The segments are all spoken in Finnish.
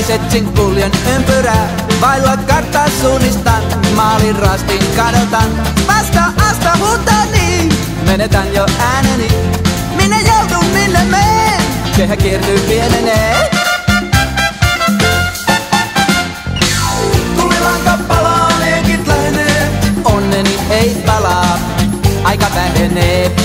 Setsin kuljen ympyrää, vailla karttaa suunnistan, maalin rastin kadotan. Vasta asta huutani, menetän jo ääneni. Minne joudun, minne meen? Kehä kiertyy, pienenee. Tulilanka palaa, leikit lähenee. Onneni ei palaa, aika vähenee.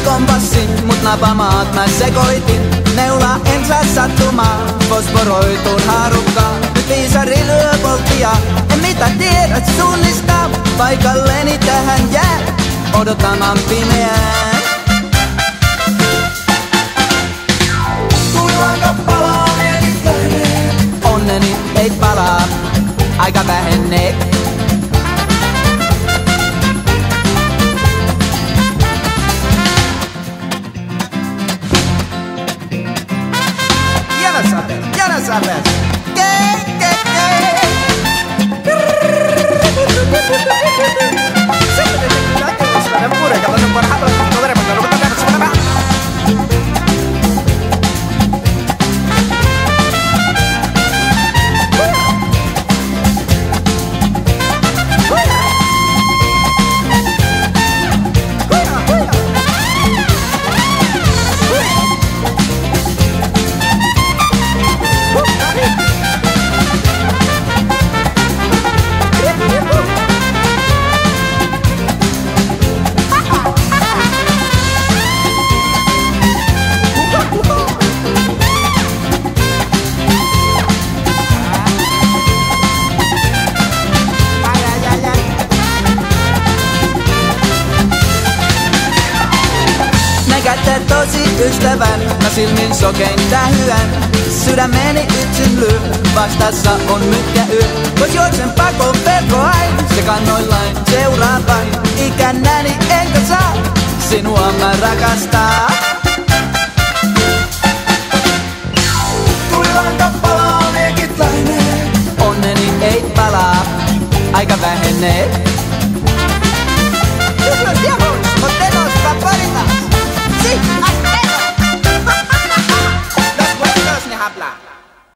Kompassin, mut napamaat mä sekoitin. Neula en saa sattumaan, fosforoituun haarukkaan. Nyt viisari lyö volttia, en mitä tiedät suunnistaa. Paikalleni tähän jää, odotamaan pimeään. Tulilanka palaa, leikit lähenee. Onneni ei palaa, aika vähenee. Ya no sabes. Näkäätte tosi ystävän, mä silmin sokein tähyän. Sydämeni yksin lyö, vastassa on mykkä yö. Pois juoksen pakoon verkoain, se kannoillain seuraa vain. Ikänäni enkä saa, sinua mä rakastaa. Tulilanka palaa, leikit lähenee. Onneni ei palaa, aika vähenee. Los viejos, moteros, favoritas. Sí, hasta los huevos ni habla.